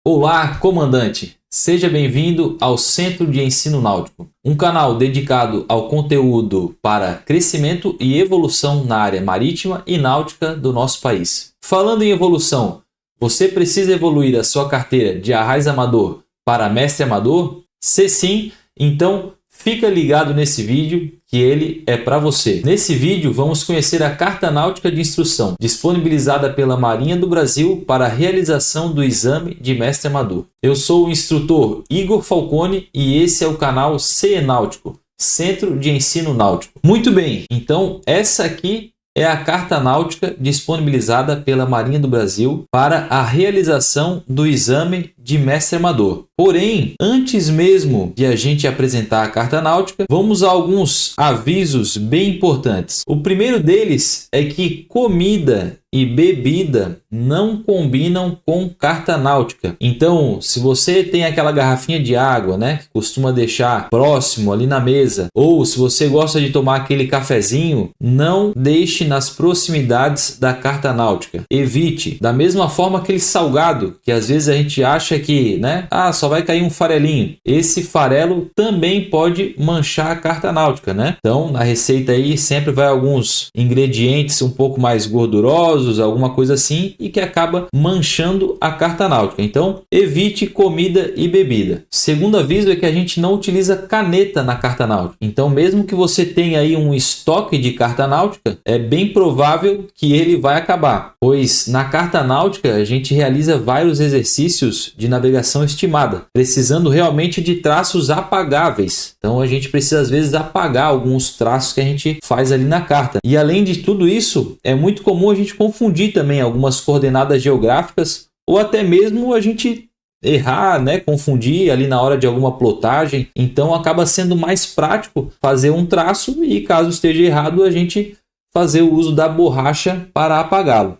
Olá, comandante! Seja bem-vindo ao Centro de Ensino Náutico, um canal dedicado ao conteúdo para crescimento e evolução na área marítima e náutica do nosso país. Falando em evolução, você precisa evoluir a sua carteira de arraiz amador para mestre amador? Se sim, então fica ligado nesse vídeo que ele é para você. Nesse vídeo vamos conhecer a Carta Náutica de Instrução, disponibilizada pela Marinha do Brasil para a realização do exame de mestre amador. Eu sou o instrutor Igor Falcone e esse é o canal CE Náutico, Centro de Ensino Náutico. Muito bem, então essa aqui é a Carta Náutica disponibilizada pela Marinha do Brasil para a realização do exame de mestre amador. Porém, antes mesmo de a gente apresentar a Carta Náutica, vamos a alguns avisos bem importantes. O primeiro deles é que comida e bebida não combinam com carta náutica. Então, se você tem aquela garrafinha de água, né, que costuma deixar próximo ali na mesa, ou se você gosta de tomar aquele cafezinho, não deixe nas proximidades da carta náutica. Evite. Da mesma forma aquele salgado, que às vezes a gente acha que, né, só vai cair um farelinho. Esse farelo também pode manchar a carta náutica, né? Então, na receita aí sempre vai alguns ingredientes um pouco mais gordurosos, alguma coisa assim, e que acaba manchando a carta náutica. Então, evite comida e bebida. Segundo aviso é que a gente não utiliza caneta na carta náutica. Então, mesmo que você tenha aí um estoque de carta náutica, é bem provável que ele vai acabar, pois na carta náutica a gente realiza vários exercícios de navegação estimada, precisando realmente de traços apagáveis. Então, a gente precisa às vezes apagar alguns traços que a gente faz ali na carta. E além de tudo isso, é muito comum a gente confundir também algumas coordenadas geográficas ou até mesmo a gente errar, né, confundir ali na hora de alguma plotagem. Então acaba sendo mais prático fazer um traço e caso esteja errado a gente fazer o uso da borracha para apagá-lo.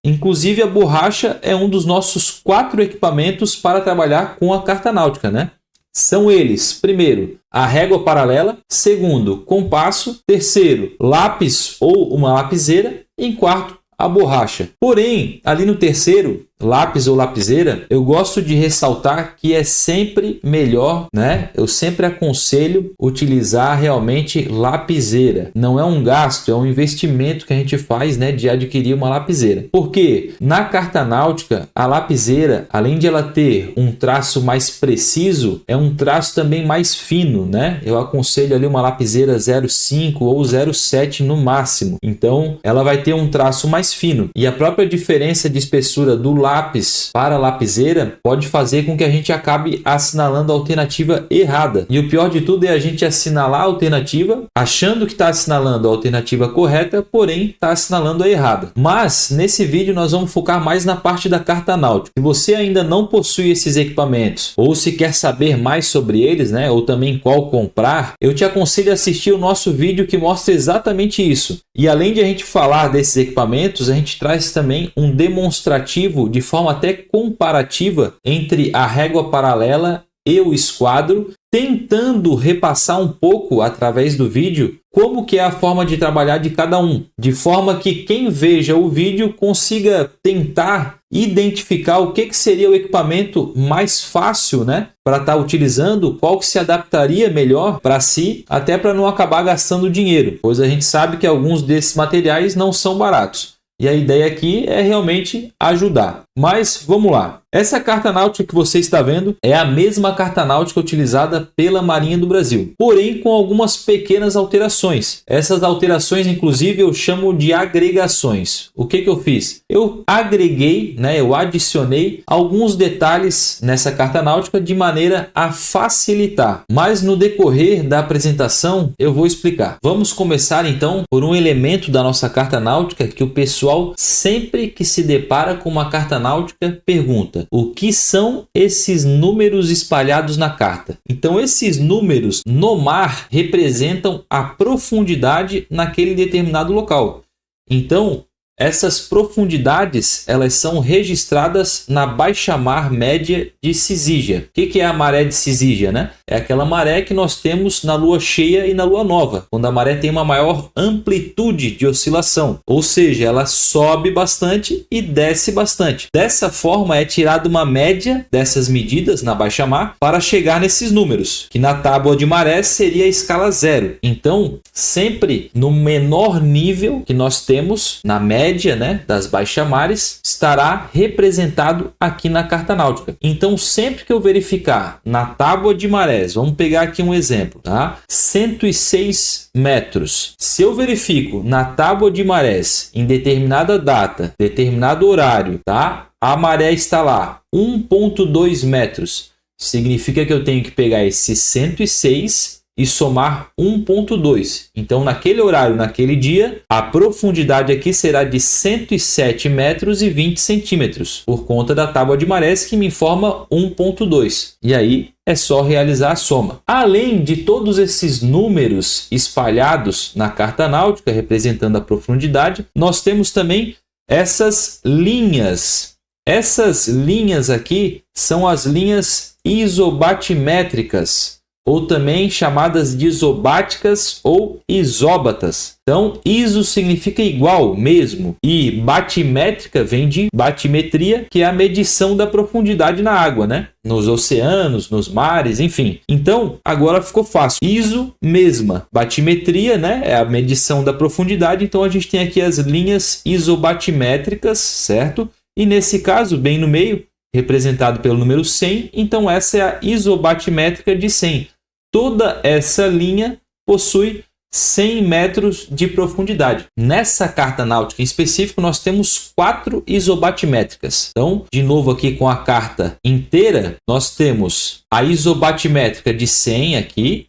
Inclusive a borracha é um dos nossos 4 equipamentos para trabalhar com a carta náutica, né? São eles, primeiro, a régua paralela, segundo, compasso, terceiro, lápis ou uma lapiseira, e em quarto, a borracha. Porém, ali no terceiro, lápis ou lapiseira, eu gosto de ressaltar que é sempre melhor, né? Eu sempre aconselho utilizar realmente lapiseira. Não é um gasto, é um investimento que a gente faz, né, de adquirir uma lapiseira. Porque na carta náutica, a lapiseira, além de ela ter um traço mais preciso, é um traço também mais fino, né? Eu aconselho ali uma lapiseira 0,5 ou 0,7 no máximo. Então, ela vai ter um traço mais fino. E a própria diferença de espessura do lápis para a lapiseira pode fazer com que a gente acabe assinalando a alternativa errada. E o pior de tudo é a gente assinalar a alternativa achando que está assinalando a alternativa correta, porém está assinalando a errada. Mas nesse vídeo nós vamos focar mais na parte da carta náutica. Se você ainda não possui esses equipamentos ou se quer saber mais sobre eles, né, ou também qual comprar, eu te aconselho a assistir o nosso vídeo que mostra exatamente isso. E além de a gente falar desses equipamentos, a gente traz também um demonstrativo de forma até comparativa entre a régua paralela e o esquadro, tentando repassar um pouco através do vídeo como que é a forma de trabalhar de cada um, de forma que quem veja o vídeo consiga tentar identificar o que seria o equipamento mais fácil, né, para estar utilizando, qual que se adaptaria melhor para si, até para não acabar gastando dinheiro, pois a gente sabe que alguns desses materiais não são baratos. E a ideia aqui é realmente ajudar. Mas vamos lá. Essa carta náutica que você está vendo é a mesma carta náutica utilizada pela Marinha do Brasil, porém com algumas pequenas alterações. Essas alterações, inclusive, eu chamo de agregações. O que eu fiz? Eu agreguei, né, eu adicionei alguns detalhes nessa carta náutica de maneira a facilitar. Mas no decorrer da apresentação eu vou explicar. Vamos começar então por um elemento da nossa carta náutica que o pessoal sempre que se depara com uma carta náutica pergunta: o que são esses números espalhados na carta? Então esses números no mar representam a profundidade naquele determinado local. Então essas profundidades elas são registradas na baixa-mar média de Cisígia. O que é a maré de Cisígia, né? É aquela maré que nós temos na lua cheia e na lua nova, quando a maré tem uma maior amplitude de oscilação, ou seja, ela sobe bastante e desce bastante. Dessa forma é tirada uma média dessas medidas na baixa-mar para chegar nesses números, que na tábua de maré seria a escala 0. Então, sempre no menor nível que nós temos na média, né, das baixa-mares, estará representado aqui na carta náutica. Então, sempre que eu verificar na tábua de marés, vamos pegar aqui um exemplo, tá? 106 metros. Se eu verifico na tábua de marés em determinada data, determinado horário, tá? A maré está lá 1,2 metros. Significa que eu tenho que pegar esse 106 e somar 1,2. Então, naquele horário, naquele dia, a profundidade aqui será de 107 metros e 20 centímetros, por conta da tábua de marés que me informa 1,2. E aí é só realizar a soma. Além de todos esses números espalhados na carta náutica, representando a profundidade, nós temos também essas linhas. Essas linhas aqui são as linhas isobatimétricas, ou também chamadas de isobáticas ou isóbatas. Então, iso significa igual, mesmo, e batimétrica vem de batimetria, que é a medição da profundidade na água, né? Nos oceanos, nos mares, enfim. Então, agora ficou fácil. Iso, mesma. Batimetria, né? É a medição da profundidade. Então, a gente tem aqui as linhas isobatimétricas, certo? E nesse caso, bem no meio, representado pelo número 100, então essa é a isobatimétrica de 100. Toda essa linha possui 100 metros de profundidade. Nessa carta náutica em específico, nós temos 4 isobatimétricas. Então, de novo aqui com a carta inteira, nós temos a isobatimétrica de 100 aqui.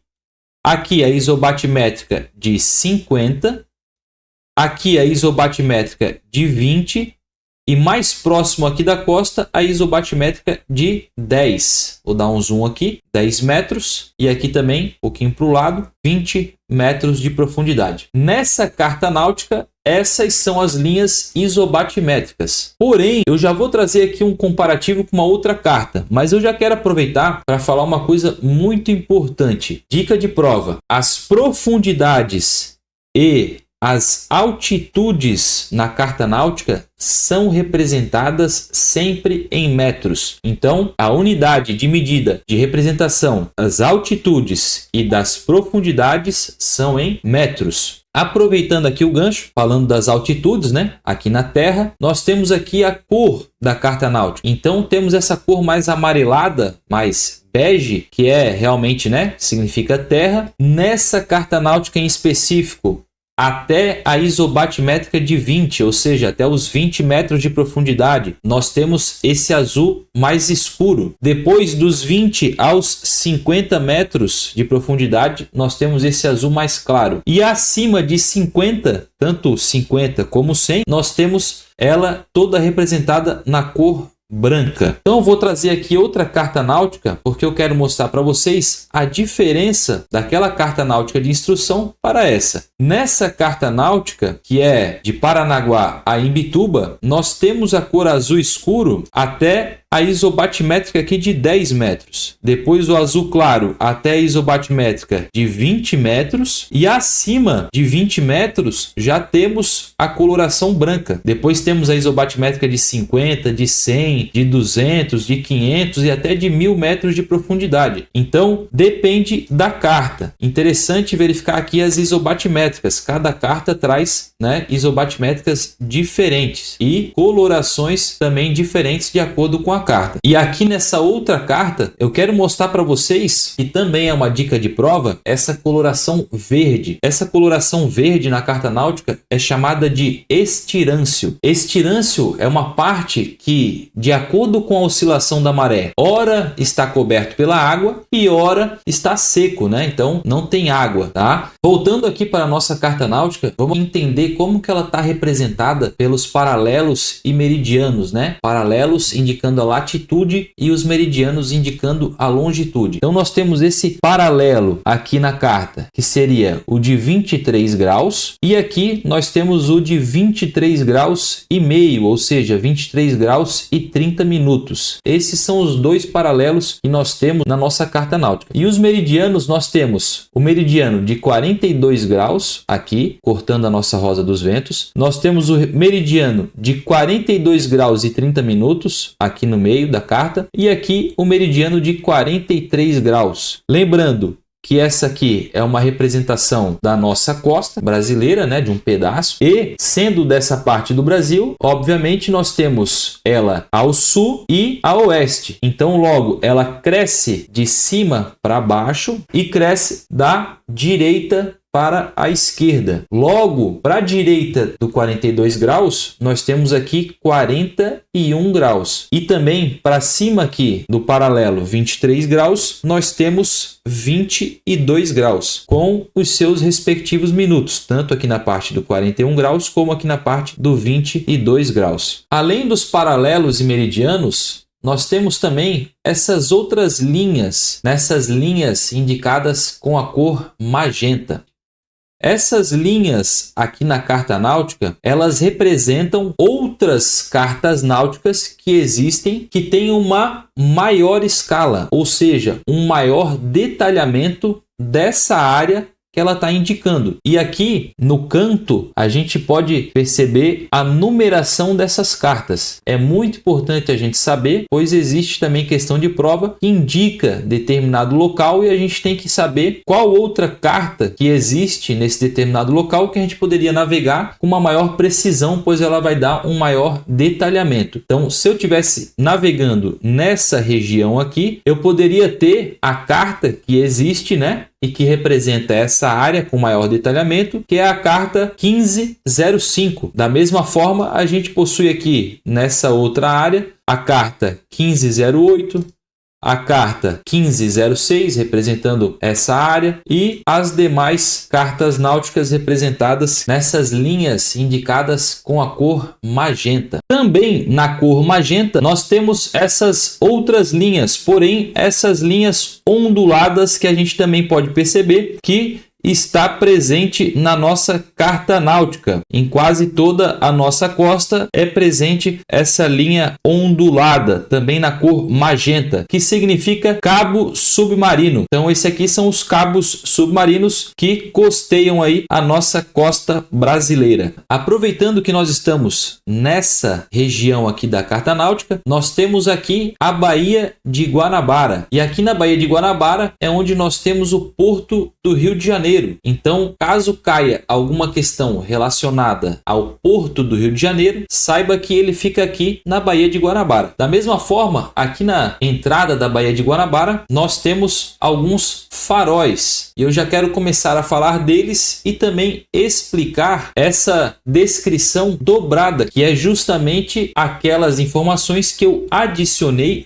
Aqui a isobatimétrica de 50. Aqui a isobatimétrica de 20. E mais próximo aqui da costa, a isobatimétrica de 10. Vou dar um zoom aqui, 10 metros. E aqui também, um pouquinho para o lado, 20 metros de profundidade. Nessa carta náutica, essas são as linhas isobatimétricas. Porém, eu já vou trazer aqui um comparativo com uma outra carta. Mas eu já quero aproveitar para falar uma coisa muito importante. Dica de prova. As profundidades e as altitudes na carta náutica são representadas sempre em metros. Então, a unidade de medida de representação das altitudes e das profundidades são em metros. Aproveitando aqui o gancho, falando das altitudes, né? Aqui na Terra, nós temos aqui a cor da carta náutica. Então, temos essa cor mais amarelada, mais bege, que é realmente, né? Significa terra. Nessa carta náutica em específico, até a isobatimétrica de 20, ou seja, até os 20 metros de profundidade, nós temos esse azul mais escuro. Depois dos 20 aos 50 metros de profundidade, nós temos esse azul mais claro. E acima de 50, tanto 50 como 100, nós temos ela toda representada na cor branca. Então eu vou trazer aqui outra carta náutica porque eu quero mostrar para vocês a diferença daquela carta náutica de instrução para essa. Nessa carta náutica, que é de Paranaguá a Imbituba, nós temos a cor azul escuro até a isobatimétrica aqui de 10 metros. Depois o azul claro até a isobatimétrica de 20 metros. E acima de 20 metros já temos a coloração branca. Depois temos a isobatimétrica de 50, de 100, de 200, de 500 e até de 1000 metros de profundidade. Então depende da carta. Interessante verificar aqui as isobatimétricas. Cada carta traz, né, isobatimétricas diferentes e colorações também diferentes de acordo com a carta. E aqui nessa outra carta eu quero mostrar para vocês, que também é uma dica de prova, essa coloração verde. Essa coloração verde na carta náutica é chamada de estirância. Estirância é uma parte que, de acordo com a oscilação da maré, ora está coberto pela água e ora está seco, né? Então não tem água, tá? Voltando aqui para a nossa carta náutica, vamos entender como que ela está representada pelos paralelos e meridianos, né? Paralelos indicando a latitude e os meridianos indicando a longitude. Então nós temos esse paralelo aqui na carta, que seria o de 23 graus, e aqui nós temos o de 23 graus e meio, ou seja, 23 graus e 30 minutos. Esses são os dois paralelos que nós temos na nossa carta náutica. E os meridianos, nós temos o meridiano de 42 graus, aqui, cortando a nossa rosa dos ventos. Nós temos o meridiano de 42 graus e 30 minutos, aqui no meio da carta. E aqui o meridiano de 43 graus. Lembrando que essa aqui é uma representação da nossa costa brasileira, né, de um pedaço, e sendo dessa parte do Brasil, obviamente nós temos ela ao sul e a oeste. Então logo ela cresce de cima para baixo e cresce da direita para a esquerda. Logo, para a direita do 42 graus, nós temos aqui 41 graus. E também para cima aqui do paralelo 23 graus, nós temos 22 graus, com os seus respectivos minutos, tanto aqui na parte do 41 graus, como aqui na parte do 22 graus. Além dos paralelos e meridianos, nós temos também essas outras linhas, nessas linhas indicadas com a cor magenta. Essas linhas aqui na carta náutica, elas representam outras cartas náuticas que existem, que têm uma maior escala, ou seja, um maior detalhamento dessa área que ela está indicando. E aqui no canto a gente pode perceber a numeração dessas cartas. É muito importante a gente saber, pois existe também questão de prova que indica determinado local e a gente tem que saber qual outra carta que existe nesse determinado local que a gente poderia navegar com uma maior precisão, pois ela vai dar um maior detalhamento. Então, se eu estivesse navegando nessa região aqui, eu poderia ter a carta que existe, né, e que representa essa área com maior detalhamento, que é a carta 1505. Da mesma forma, a gente possui aqui nessa outra área a carta 1508, a carta 1506, representando essa área, e as demais cartas náuticas representadas nessas linhas indicadas com a cor magenta. Também na cor magenta nós temos essas outras linhas, porém essas linhas onduladas que a gente também pode perceber que está presente na nossa carta náutica. Em quase toda a nossa costa é presente essa linha ondulada, também na cor magenta, que significa cabo submarino. Então esses aqui são os cabos submarinos que costeiam aí a nossa costa brasileira. Aproveitando que nós estamos nessa região aqui da carta náutica, nós temos aqui a Baía de Guanabara. E aqui na Baía de Guanabara é onde nós temos o porto do Rio de Janeiro. Então, caso caia alguma questão relacionada ao porto do Rio de Janeiro, saiba que ele fica aqui na Baía de Guanabara. Da mesma forma, aqui na entrada da Baía de Guanabara, nós temos alguns faróis. E eu já quero começar a falar deles e também explicar essa descrição dobrada, que é justamente aquelas informações que eu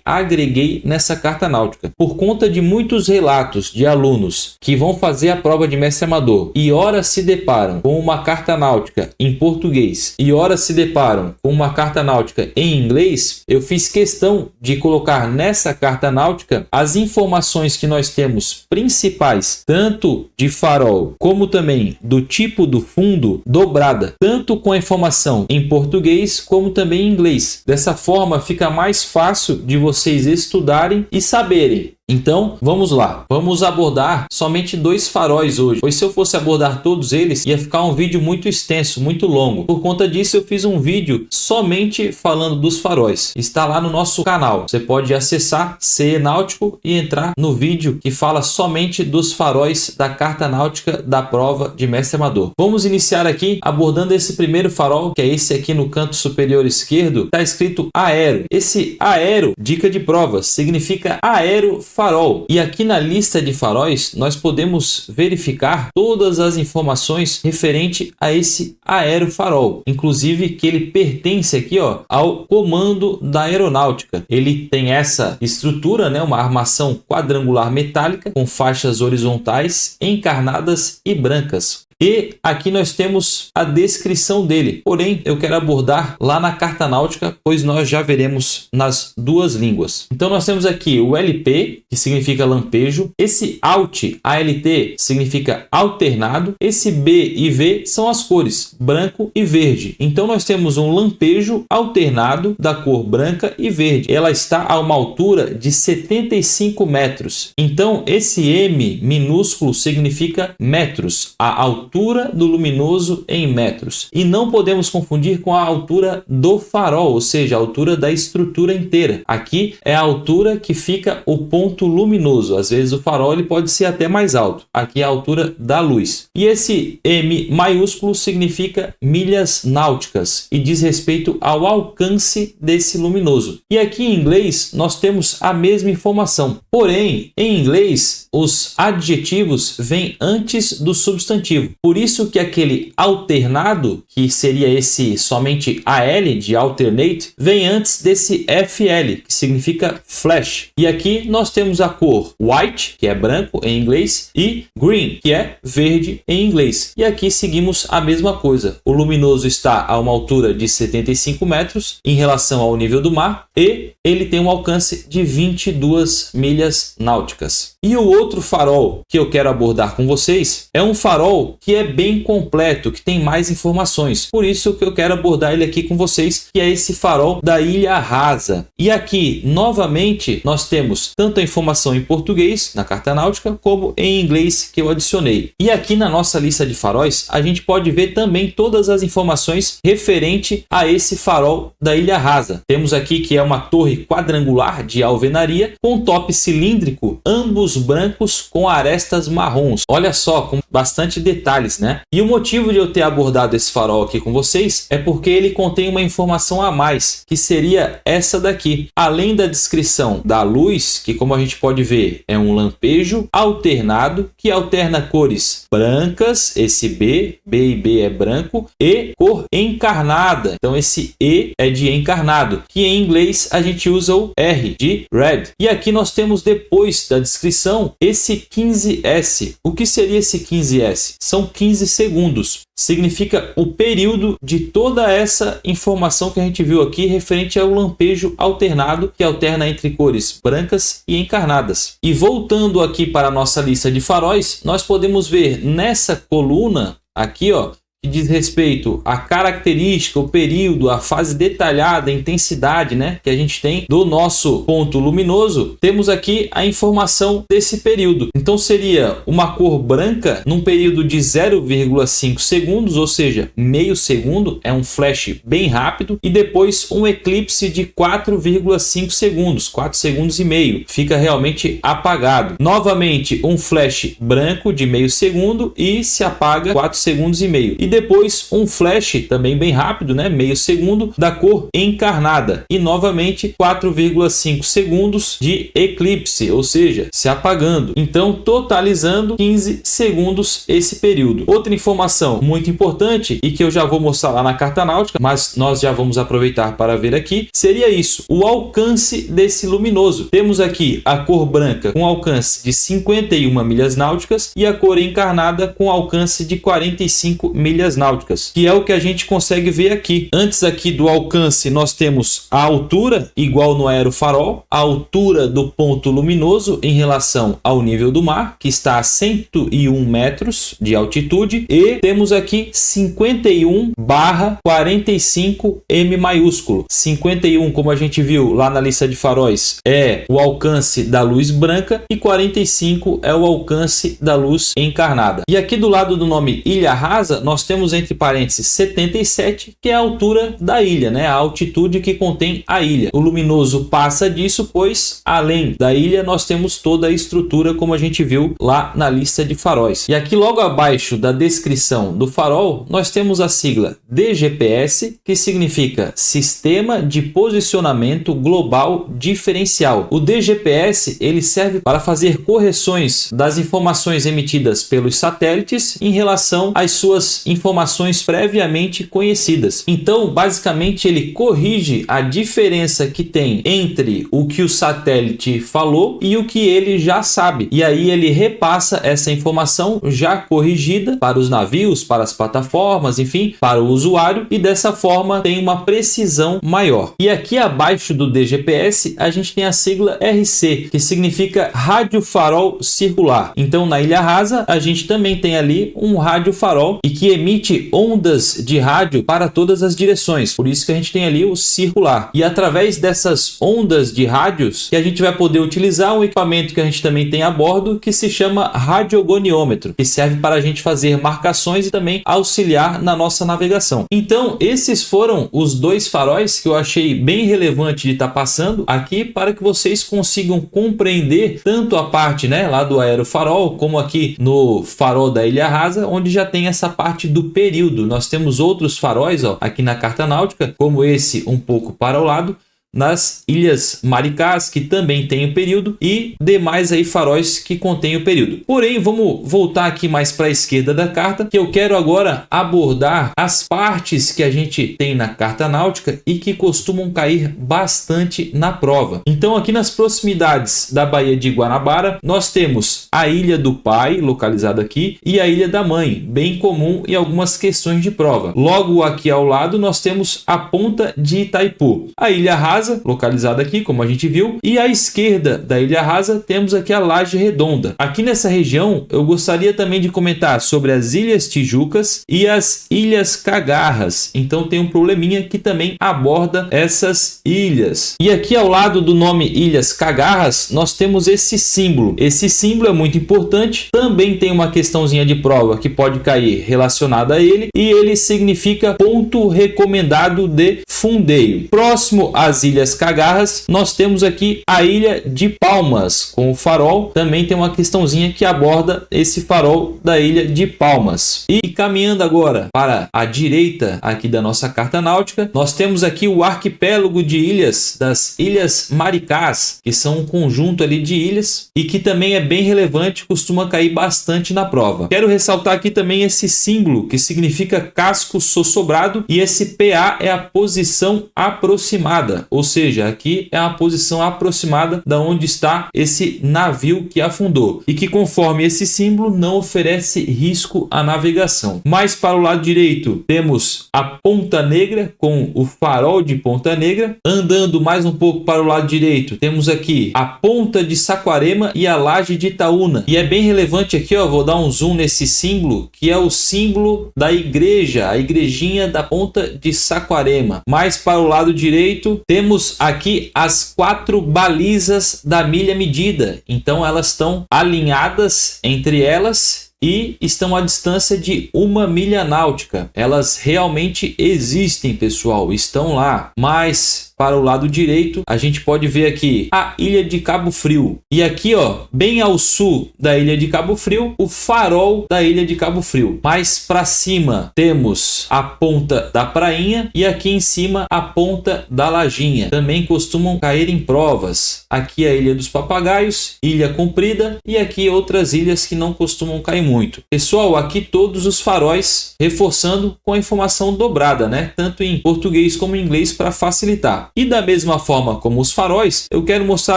agreguei nessa carta náutica. Por conta de muitos relatos de alunos que vão fazer a prova de mestre amador e ora se deparam com uma carta náutica em português e ora se deparam com uma carta náutica em inglês, eu fiz questão de colocar nessa carta náutica as informações que nós temos principais, tanto de farol como também do tipo do fundo, dobrada, tanto com a informação em português como também em inglês. Dessa forma fica mais fácil de vocês estudarem e saberem. Então, vamos lá. Vamos abordar somente 2 faróis hoje, pois se eu fosse abordar todos eles, ia ficar um vídeo muito extenso, muito longo. Por conta disso, eu fiz um vídeo somente falando dos faróis. Está lá no nosso canal. Você pode acessar CE Náutico e entrar no vídeo que fala somente dos faróis da carta náutica da prova de mestre amador. Vamos iniciar aqui abordando esse primeiro farol, que é esse aqui no canto superior esquerdo. Está escrito aero. Esse aero, dica de prova, significa aerofarol. E aqui na lista de faróis nós podemos verificar todas as informações referente a esse aerofarol, inclusive que ele pertence aqui, ó, ao comando da aeronáutica. Ele tem essa estrutura, né, uma armação quadrangular metálica com faixas horizontais encarnadas e brancas. e aqui nós temos a descrição dele. Porém, eu quero abordar lá na carta náutica, pois nós já veremos nas duas línguas. Então nós temos aqui o LP, que significa lampejo. Esse ALT, ALT, significa alternado. Esse B e V são as cores, branco e verde. Então nós temos um lampejo alternado da cor branca e verde. Ela está a uma altura de 75 metros. Então esse M minúsculo significa metros, a altura do luminoso em metros. E não podemos confundir com a altura do farol, ou seja, a altura da estrutura inteira. Aqui é a altura que fica o ponto luminoso. Às vezes o farol ele pode ser até mais alto. Aqui é a altura da luz. E esse M maiúsculo significa milhas náuticas e diz respeito ao alcance desse luminoso. E aqui em inglês nós temos a mesma informação. Porém, em inglês, os adjetivos vêm antes do substantivo. Por isso que aquele alternado, que seria esse somente AL de alternate, vem antes desse FL, que significa flash. E aqui nós temos a cor white, que é branco em inglês, e green, que é verde em inglês. E aqui seguimos a mesma coisa. O luminoso está a uma altura de 75 metros em relação ao nível do mar e ele tem um alcance de 22 milhas náuticas. E o outro farol que eu quero abordar com vocês é um farol que é bem completo, que tem mais informações. Por isso que eu quero abordar ele aqui com vocês, que é esse farol da Ilha Rasa. E aqui, novamente, nós temos tanto a informação em português, na carta náutica, como em inglês que eu adicionei. E aqui na nossa lista de faróis, a gente pode ver também todas as informações referente a esse farol da Ilha Rasa. Temos aqui que é uma torre quadrangular de alvenaria com top cilíndrico, ambos brancos com arestas marrons. Olha só, com bastante detalhes, né? E o motivo de eu ter abordado esse farol aqui com vocês é porque ele contém uma informação a mais, que seria essa daqui. Além da descrição da luz, que como a gente pode ver é um lampejo alternado, que alterna cores brancas, esse B e B é branco, e cor encarnada. Então esse E é de encarnado, que em inglês a gente usa o R de red. E aqui nós temos depois da descrição esse 15S. O que seria esse 15S? São 15 segundos. Significa o período de toda essa informação que a gente viu aqui referente ao lampejo alternado, que alterna entre cores brancas e encarnadas. E voltando aqui para a nossa lista de faróis, nós podemos ver nessa coluna aqui, ó, que diz respeito à característica, o período, a fase detalhada, a intensidade, né, que a gente tem do nosso ponto luminoso, temos aqui a informação desse período. Então seria uma cor branca num período de 0,5 segundos, ou seja, meio segundo, é um flash bem rápido, e depois um eclipse de 4,5 segundos, 4 segundos e meio, fica realmente apagado. Novamente um flash branco de meio segundo e se apaga 4 segundos e meio. E depois um flash também bem rápido, né, meio segundo, da cor encarnada, e novamente 4,5 segundos de eclipse, ou seja, se apagando. Então totalizando 15 segundos esse período. Outra informação muito importante e que eu já vou mostrar lá na carta náutica, mas nós já vamos aproveitar para ver aqui, seria isso, o alcance desse luminoso. Temos aqui a cor branca com alcance de 51 milhas náuticas e a cor encarnada com alcance de 45 milhas náuticas, que é o que a gente consegue ver aqui. Antes aqui do alcance nós temos a altura, igual no aerofarol, a altura do ponto luminoso em relação ao nível do mar, que está a 101 metros de altitude, e temos aqui 51/45 M maiúsculo. 51, como a gente viu lá na lista de faróis, é o alcance da luz branca e 45 é o alcance da luz encarnada. E aqui do lado do nome Ilha Rasa nós temos entre parênteses 77, que é a altura da ilha, né? A altitude que contém a ilha. O luminoso passa disso, pois além da ilha nós temos toda a estrutura, como a gente viu lá na lista de faróis. E aqui logo abaixo da descrição do farol nós temos a sigla DGPS, que significa Sistema de Posicionamento Global Diferencial. O DGPS ele serve para fazer correções das informações emitidas pelos satélites em relação às suas informações previamente conhecidas. Então, basicamente, ele corrige a diferença que tem entre o que o satélite falou e o que ele já sabe. E aí ele repassa essa informação já corrigida para os navios, para as plataformas, enfim, para o usuário, e dessa forma tem uma precisão maior. E aqui abaixo do DGPS a gente tem a sigla RC, que significa Rádio Farol Circular. Então, na ilha rasa a gente também tem ali um rádio farol e que emite ondas de rádio para todas as direções. Por isso que a gente tem ali o circular. E através dessas ondas de rádios que a gente vai poder utilizar um equipamento que a gente também tem a bordo, que se chama radiogoniômetro, que serve para a gente fazer marcações e também auxiliar na nossa navegação. Então, esses foram os dois faróis que eu achei bem relevante de estar passando aqui para que vocês consigam compreender tanto a parte, né, lá do aerofarol, como aqui no farol da ilha rasa, onde já tem essa parte do período. Nós temos outros faróis, ó, aqui na carta náutica, como esse um pouco para o lado, nas ilhas Maricás, que também tem o período, e demais aí faróis que contêm o período. Porém, vamos voltar aqui mais para a esquerda da carta, que eu quero agora abordar as partes que a gente tem na carta náutica e que costumam cair bastante na prova. Então, aqui nas proximidades da Baía de Guanabara, nós temos a Ilha do Pai, localizada aqui, e a Ilha da Mãe, bem comum em algumas questões de prova. Logo aqui ao lado, nós temos a Ponta de Itaipu, a Ilha Rasa, localizada aqui, como a gente viu, e à esquerda da ilha rasa temos aqui a Laje Redonda. Aqui nessa região eu gostaria também de comentar sobre as Ilhas Tijucas e as Ilhas Cagarras. Então tem um probleminha que também aborda essas ilhas. E aqui ao lado do nome Ilhas Cagarras nós temos esse símbolo. Esse símbolo é muito importante. Também tem uma questãozinha de prova que pode cair relacionada a ele, e ele significa ponto recomendado de fundeio. Próximo às Ilhas Cagarras, nós temos aqui a Ilha de Palmas, com o farol. Também tem uma questãozinha que aborda esse farol da Ilha de Palmas. E caminhando agora para a direita aqui da nossa carta náutica, nós temos aqui o arquipélago de ilhas das Ilhas Maricás, que são um conjunto ali de ilhas e que também é bem relevante, costuma cair bastante na prova. Quero ressaltar aqui também esse símbolo que significa casco sossobrado, e esse PA é a posição aproximada, ou seja, aqui é a posição aproximada da onde está esse navio que afundou e que, conforme esse símbolo, não oferece risco à navegação. Mais para o lado direito temos a Ponta Negra com o farol de Ponta Negra. Andando mais um pouco para o lado direito, temos aqui a Ponta de Saquarema e a Laje de Itaúna. E é bem relevante aqui, ó, vou dar um zoom nesse símbolo, que é o símbolo da igreja, a igrejinha da Ponta de Saquarema. Mais para o lado direito temos aqui as 4 balizas da milha medida. Então elas estão alinhadas entre elas e estão à distância de 1 milha náutica. Elas realmente existem, pessoal, estão lá. Mas para o lado direito a gente pode ver aqui a Ilha de Cabo Frio, e aqui, ó, bem ao sul da Ilha de Cabo Frio, o farol da Ilha de Cabo Frio. Mais para cima temos a Ponta da Prainha, e aqui em cima a Ponta da Lajinha. Também costumam cair em provas. Aqui a Ilha dos Papagaios, Ilha Comprida, e aqui outras ilhas que não costumam cair muito. Pessoal, aqui todos os faróis reforçando com a informação dobrada, né? Tanto em português como em inglês, para facilitar. E da mesma forma como os faróis, eu quero mostrar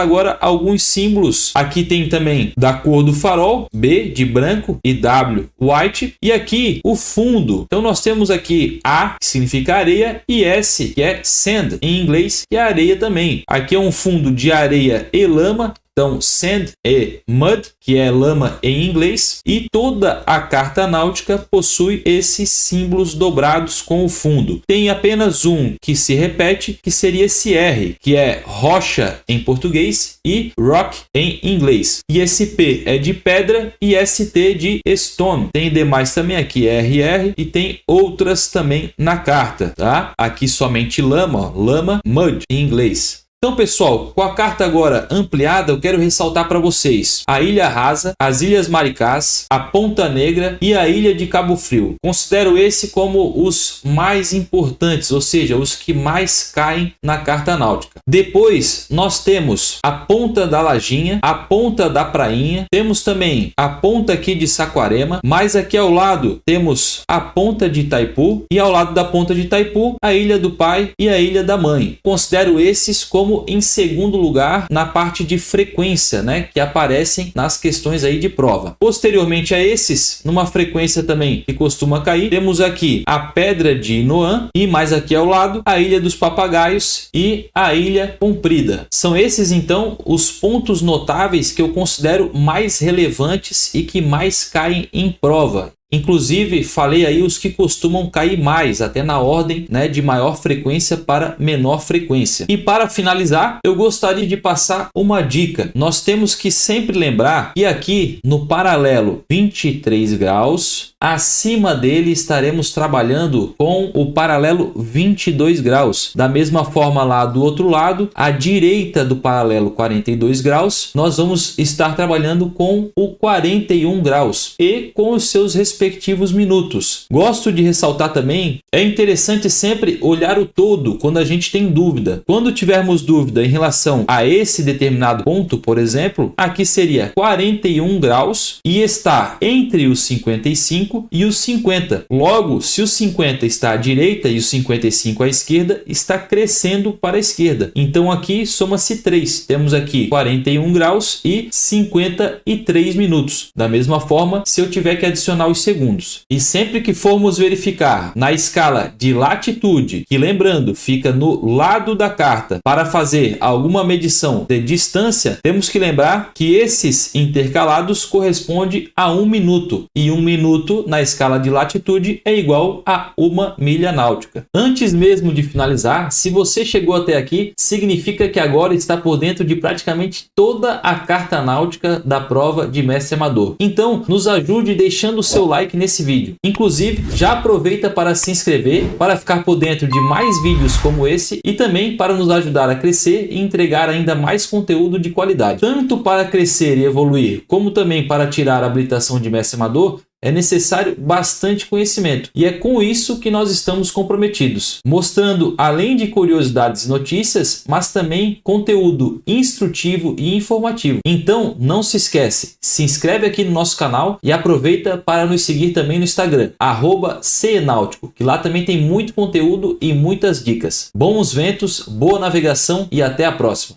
agora alguns símbolos. Aqui tem também da cor do farol, B de branco e W white, e aqui o fundo. Então nós temos aqui A, que significa areia, e S, que é sand em inglês, que é areia também. Aqui é um fundo de areia e lama. Então, sand e mud, que é lama em inglês, e toda a carta náutica possui esses símbolos dobrados com o fundo. Tem apenas um que se repete, que seria esse R, que é rocha em português e rock em inglês. E esse P é de pedra e ST de stone. Tem demais também aqui, RR, e tem outras também na carta, tá? Aqui somente lama, ó, lama, mud em inglês. Então, pessoal, com a carta agora ampliada, eu quero ressaltar para vocês a Ilha Rasa, as Ilhas Maricás, a Ponta Negra e a Ilha de Cabo Frio. Considero esse como os mais importantes, ou seja, os que mais caem na carta náutica. Depois, nós temos a Ponta da Lajinha, a Ponta da Prainha, temos também a Ponta aqui de Saquarema, mas aqui ao lado temos a Ponta de Itaipu e ao lado da Ponta de Itaipu, a Ilha do Pai e a Ilha da Mãe. Considero esses como em segundo lugar na parte de frequência, né, que aparecem nas questões aí de prova. Posteriormente a esses, numa frequência também que costuma cair, temos aqui a Pedra de Inoã e mais aqui ao lado a Ilha dos Papagaios e a Ilha Comprida. São esses então os pontos notáveis que eu considero mais relevantes e que mais caem em prova. Inclusive, falei aí os que costumam cair mais, até na ordem, né, de maior frequência para menor frequência. E para finalizar, eu gostaria de passar uma dica. Nós temos que sempre lembrar que aqui no paralelo 23 graus, acima dele estaremos trabalhando com o paralelo 22 graus. Da mesma forma lá do outro lado, à direita do paralelo 42 graus, nós vamos estar trabalhando com o 41 graus e com os seus respectivos minutos. Gosto de ressaltar também, é interessante sempre olhar o todo quando a gente tem dúvida. Quando tivermos dúvida em relação a esse determinado ponto, por exemplo, aqui seria 41 graus e está entre os 55 e os 50. Logo, se o 50 está à direita e o 55 à esquerda, está crescendo para a esquerda. Então aqui soma-se 3. Temos aqui 41 graus e 53 minutos. Da mesma forma, se eu tiver que adicionar os segundos. E sempre que formos verificar na escala de latitude, que lembrando, fica no lado da carta, para fazer alguma medição de distância, temos que lembrar que esses intercalados correspondem a 1 minuto. E 1 minuto na escala de latitude é igual a 1 milha náutica. Antes mesmo de finalizar, se você chegou até aqui, significa que agora está por dentro de praticamente toda a carta náutica da prova de mestre amador. Então, nos ajude deixando o seu like nesse vídeo. Inclusive, já aproveita para se inscrever, para ficar por dentro de mais vídeos como esse e também para nos ajudar a crescer e entregar ainda mais conteúdo de qualidade. Tanto para crescer e evoluir, como também para tirar a habilitação de mestre amador, é necessário bastante conhecimento e é com isso que nós estamos comprometidos, mostrando além de curiosidades e notícias, mas também conteúdo instrutivo e informativo. Então não se esquece, se inscreve aqui no nosso canal e aproveita para nos seguir também no Instagram, @cenautico, que lá também tem muito conteúdo e muitas dicas. Bons ventos, boa navegação e até a próxima!